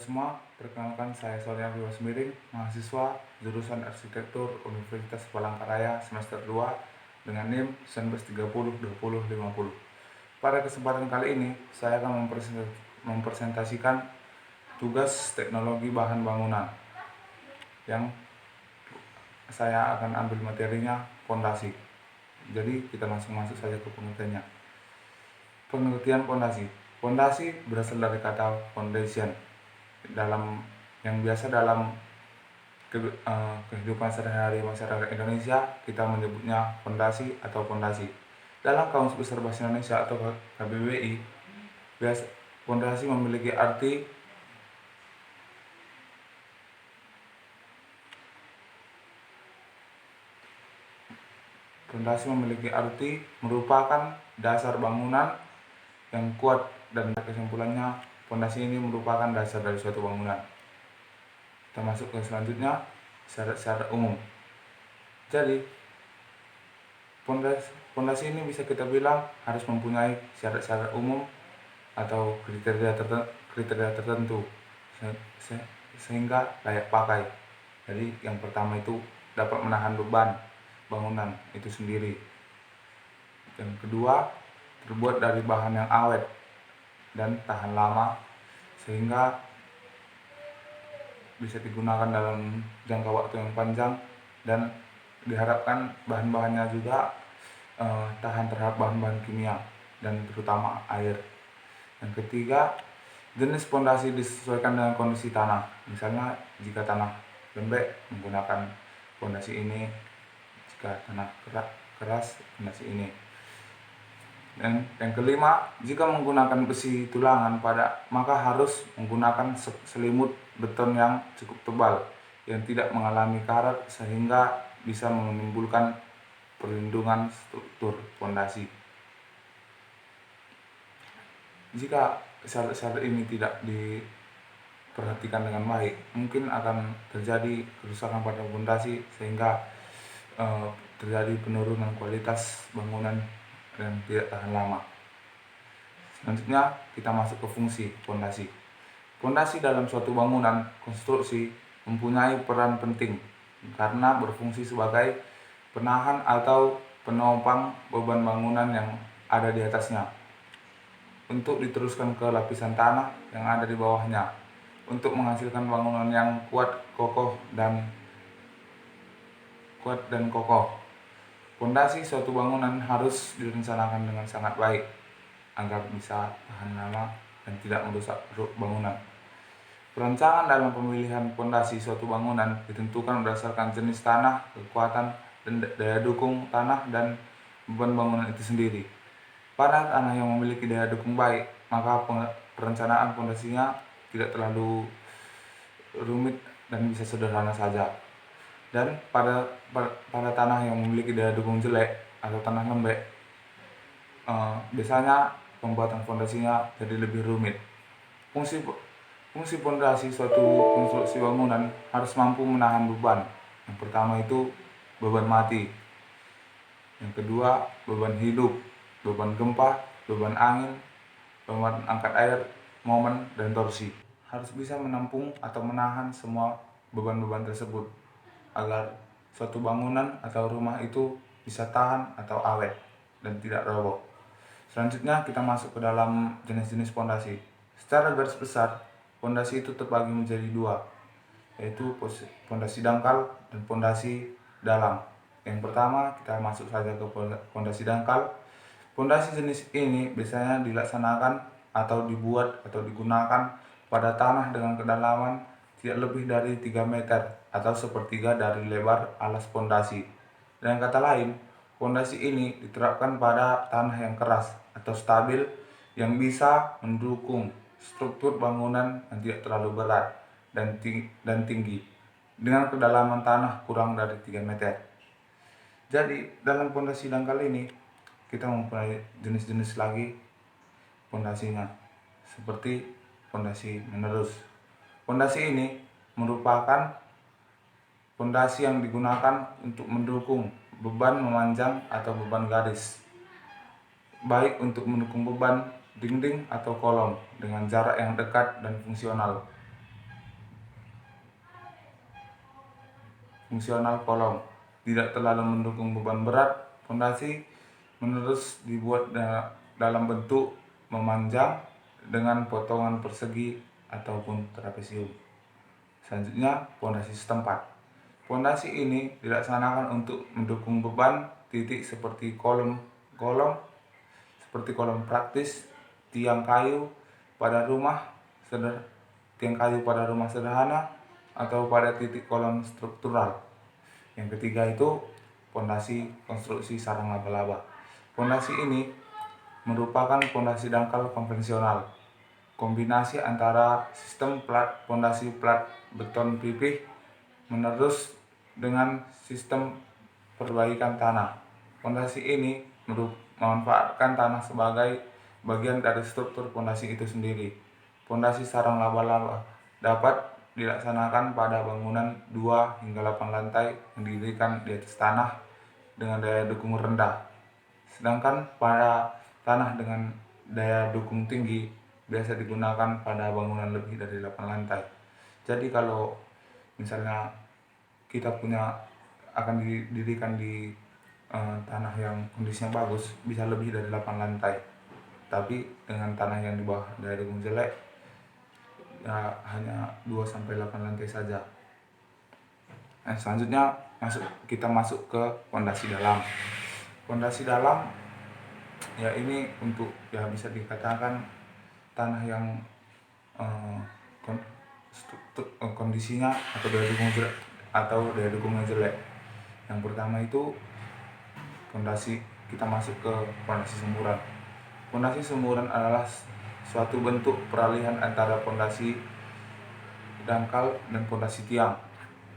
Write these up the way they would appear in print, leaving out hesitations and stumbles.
semua, perkenalkan saya Sonia Miring, mahasiswa jurusan Arsitektur Universitas Palangkaraya semester 2 dengan NIM 19302050. Pada kesempatan kali ini, saya akan mempresentasikan tugas teknologi bahan bangunan yang saya akan ambil materinya fondasi. Jadi kita langsung masuk saja ke pengertiannya. Pengertian fondasi. Fondasi berasal dari kata foundation yang biasa dalam kehidupan sehari-hari masyarakat Indonesia kita menyebutnya fondasi atau fondasi. Dalam Kamus Besar Bahasa Indonesia atau KBBI, fondasi memiliki arti merupakan dasar bangunan yang kuat, dan kesimpulannya fondasi ini merupakan dasar dari suatu bangunan. Kita masuk ke selanjutnya, syarat-syarat umum. Jadi fondasi ini bisa kita bilang harus mempunyai syarat-syarat umum atau kriteria tertentu sehingga layak pakai. Jadi yang pertama itu dapat menahan beban bangunan itu sendiri. Yang kedua, terbuat dari bahan yang awet dan tahan lama sehingga bisa digunakan dalam jangka waktu yang panjang, dan diharapkan bahan-bahannya juga tahan terhadap bahan-bahan kimia dan terutama air. Yang ketiga, jenis fondasi disesuaikan dengan kondisi tanah. Misalnya jika tanah lembek menggunakan fondasi ini, jika tanah keras fondasi ini. Dan yang kelima, jika menggunakan besi tulangan padat, maka harus menggunakan selimut beton yang cukup tebal yang tidak mengalami karat sehingga bisa menimbulkan perlindungan struktur fondasi. Jika syarat-syarat ini tidak diperhatikan dengan baik, mungkin akan terjadi kerusakan pada fondasi sehingga terjadi penurunan kualitas bangunan dan tidak tahan lama. Selanjutnya kita masuk ke fungsi fondasi. Fondasi dalam suatu bangunan konstruksi mempunyai peran penting karena berfungsi sebagai penahan atau penopang beban bangunan yang ada di atasnya, untuk diteruskan ke lapisan tanah yang ada di bawahnya, untuk menghasilkan bangunan yang kuat, dan kokoh. Fondasi suatu bangunan harus direncanakan dengan sangat baik agar bisa tahan lama dan tidak merusak bangunan. Perencanaan dalam pemilihan fondasi suatu bangunan ditentukan berdasarkan jenis tanah, kekuatan dan daya dukung tanah, dan beban bangunan itu sendiri. Pada tanah yang memiliki daya dukung baik, maka perencanaan fondasinya tidak terlalu rumit dan bisa sederhana saja. Dan pada tanah yang memiliki daya dukung jelek atau tanah lembek, biasanya pembuatan fondasinya jadi lebih rumit. Fungsi fondasi suatu konstruksi bangunan harus mampu menahan beban. Yang pertama itu beban mati. Yang kedua, beban hidup, beban gempa, beban angin, beban angkat air, momen, dan torsi. Harus bisa menampung atau menahan semua beban-beban tersebut agar suatu bangunan atau rumah itu bisa tahan atau awet dan tidak roboh. Selanjutnya kita masuk ke dalam jenis-jenis fondasi. Secara garis besar, fondasi itu terbagi menjadi dua, yaitu fondasi dangkal dan fondasi dalam. Yang pertama kita masuk saja ke fondasi dangkal. Fondasi jenis ini biasanya dilaksanakan atau dibuat atau digunakan pada tanah dengan kedalaman tidak lebih dari 3 meter atau sepertiga dari lebar alas fondasi. Dengan kata lain, fondasi ini diterapkan pada tanah yang keras atau stabil yang bisa mendukung struktur bangunan yang tidak terlalu berat dan tinggi dengan kedalaman tanah kurang dari 3 meter. Jadi dalam fondasi dangkal ini kita mempunyai jenis-jenis lagi fondasinya, seperti fondasi menerus. Fondasi ini merupakan fondasi yang digunakan untuk mendukung beban memanjang atau beban garis, baik untuk mendukung beban dinding atau kolom dengan jarak yang dekat dan fungsional. fungsional kolom, tidak terlalu mendukung beban berat. Pondasi menerus dibuat dalam bentuk memanjang dengan potongan persegi ataupun trapesium. Selanjutnya, pondasi setempat. Pondasi ini dilaksanakan untuk mendukung beban titik seperti kolom praktis, tiang kayu pada rumah sederhana, atau pada titik kolom struktural. Yang ketiga itu pondasi konstruksi sarang laba-laba. Pondasi ini merupakan pondasi dangkal konvensional, kombinasi antara sistem pondasi plat beton pipih menerus dengan sistem perbaikan tanah. Pondasi ini memanfaatkan tanah sebagai bagian dari struktur pondasi itu sendiri. Pondasi sarang laba-laba dapat dilaksanakan pada bangunan 2 hingga 8 lantai yang didirikan di atas tanah dengan daya dukung rendah. Sedangkan pada tanah dengan daya dukung tinggi biasa digunakan pada bangunan lebih dari 8 lantai. Jadi kalau misalnya kita akan didirikan di tanah yang kondisinya bagus, bisa lebih dari 8 lantai. Tapi dengan tanah yang di bawah daya dukung jelek, ya hanya 2-8 lantai saja. Selanjutnya kita masuk ke pondasi dalam. Pondasi dalam ya ini untuk ya bisa dikatakan tanah yang kondisinya atau daya dukungnya jelek. Yang pertama itu kita masuk ke pondasi semburan. Pondasi semburan adalah suatu bentuk peralihan antara pondasi dangkal dan pondasi tiang.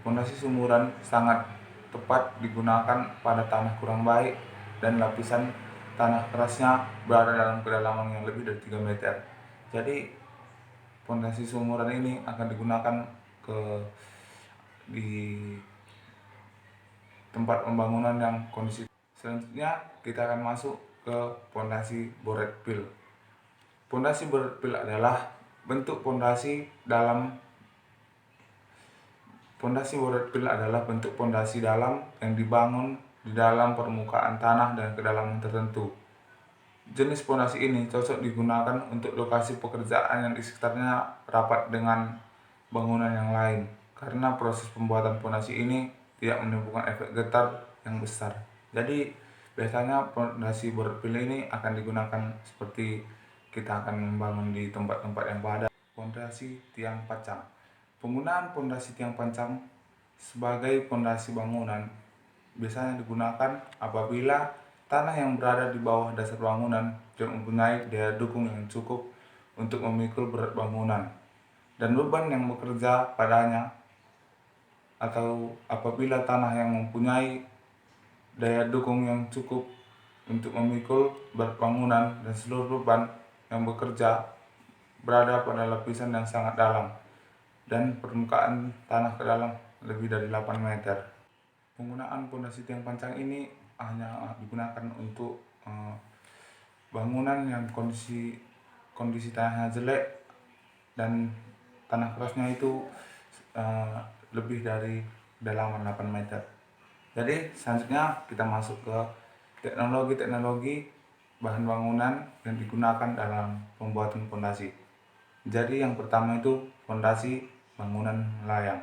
Pondasi semburan sangat tepat digunakan pada tanah kurang baik dan lapisan tanah kerasnya berada dalam kedalaman yang lebih dari 3 meter. Jadi pondasi sumuran ini akan digunakan di tempat pembangunan yang kondisi. Selanjutnya kita akan masuk ke pondasi boret pil. Pondasi boret pil adalah bentuk pondasi dalam. Pondasi boret pil adalah bentuk pondasi dalam yang dibangun di dalam permukaan tanah dan kedalaman tertentu. Jenis pondasi ini cocok digunakan untuk lokasi pekerjaan yang di sekitarnya rapat dengan bangunan yang lain, karena proses pembuatan pondasi ini tidak menimbulkan efek getar yang besar. Jadi biasanya pondasi boret pil ini akan digunakan seperti kita akan membangun di tempat-tempat yang padat. Pondasi tiang pancang. Penggunaan pondasi tiang pancang sebagai pondasi bangunan biasanya digunakan apabila tanah yang berada di bawah dasar bangunan tidak mempunyai daya dukung yang cukup untuk memikul berat bangunan dan beban yang bekerja padanya, atau apabila tanah yang mempunyai daya dukung yang cukup untuk memikul berat bangunan dan seluruh beban yang bekerja berada pada lapisan yang sangat dalam dan permukaan tanah ke dalam lebih dari 8 meter. Penggunaan pondasi tiang pancang ini hanya digunakan untuk bangunan yang kondisi tanahnya jelek dan tanah kerasnya itu lebih dari kedalaman 8 meter. Jadi selanjutnya kita masuk ke teknologi bahan bangunan yang digunakan dalam pembuatan pondasi. Jadi yang pertama itu pondasi bangunan layang.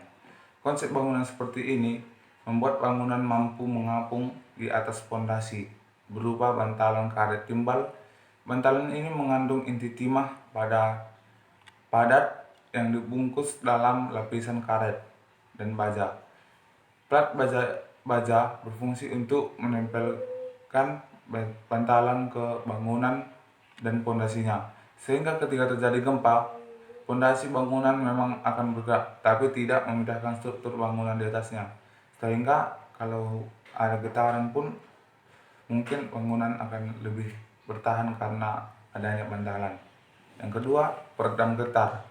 Konsep bangunan seperti ini membuat bangunan mampu mengapung di atas pondasi berupa bantalan karet timbal. Bantalan ini mengandung inti timah padat yang dibungkus dalam lapisan karet dan baja. Plat baja berfungsi untuk menempelkan bantalan ke bangunan dan pondasinya, sehingga ketika terjadi gempa, pondasi bangunan memang akan bergerak, tapi tidak memindahkan struktur bangunan di atasnya. Sehingga kalau ada getaran pun mungkin bangunan akan lebih bertahan karena adanya bantalan. Yang kedua, peredam getar.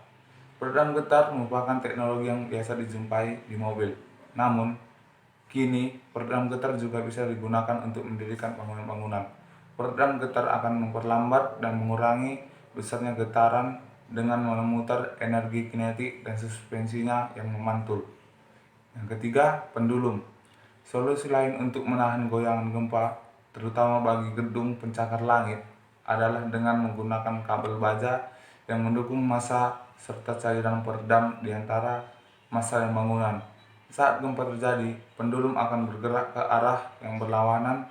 Peredam getar merupakan teknologi yang biasa dijumpai di mobil. Namun, kini peredam getar juga bisa digunakan untuk mendirikan bangunan-bangunan. Peredam getar akan memperlambat dan mengurangi besarnya getaran dengan memutar energi kinetik dan suspensinya yang memantul. Yang ketiga, pendulum. Solusi lain untuk menahan goyangan gempa, terutama bagi gedung pencakar langit, adalah dengan menggunakan kabel baja yang mendukung massa serta cairan peredam di antara massa yang bangunan. Saat gempa terjadi, pendulum akan bergerak ke arah yang berlawanan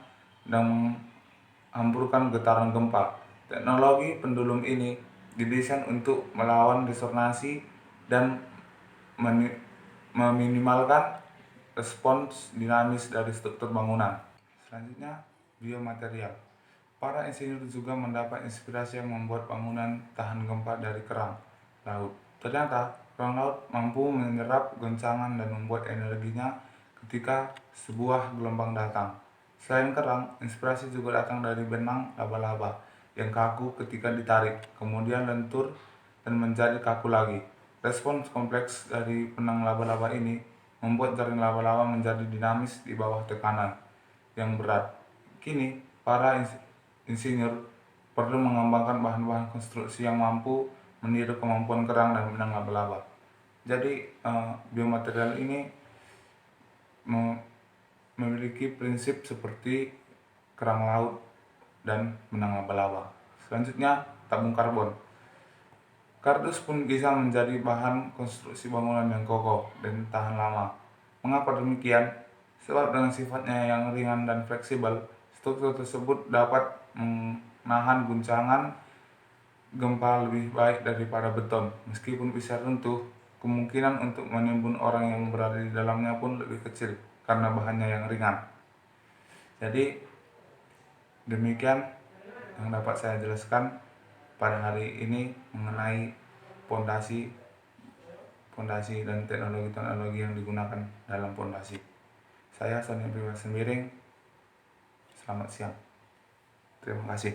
dan menghamburkan getaran gempa. Teknologi pendulum ini didesain untuk melawan resonansi dan meminimalkan respons dinamis dari struktur bangunan. Selanjutnya, biomaterial. Para insinyur juga mendapat inspirasi yang membuat bangunan tahan gempa dari kerang laut. Ternyata, kerang laut mampu menyerap goncangan dan membuat energinya ketika sebuah gelombang datang. Selain kerang, inspirasi juga datang dari benang laba-laba yang kaku ketika ditarik, kemudian lentur dan menjadi kaku lagi. Respons kompleks dari benang laba-laba ini membuat jaring laba-laba menjadi dinamis di bawah tekanan yang berat. Kini, para insinyur perlu mengembangkan bahan-bahan konstruksi yang mampu meniru kemampuan kerang dan benang laba-laba. Jadi, biomaterial ini memiliki prinsip seperti kerang laut dan benang laba-laba. Selanjutnya, tabung karbon. Kardus pun bisa menjadi bahan konstruksi bangunan yang kokoh dan tahan lama. Mengapa demikian? Sebab dengan sifatnya yang ringan dan fleksibel, struktur tersebut dapat menahan guncangan gempa lebih baik daripada beton. Meskipun bisa runtuh, kemungkinan untuk menimbun orang yang berada di dalamnya pun lebih kecil karena bahannya yang ringan. Jadi, demikian yang dapat saya jelaskan pada hari ini mengenai pondasi dan teknologi-teknologi yang digunakan dalam pondasi. Saya Sony Priwa Sembiring. Selamat siang. Terima kasih.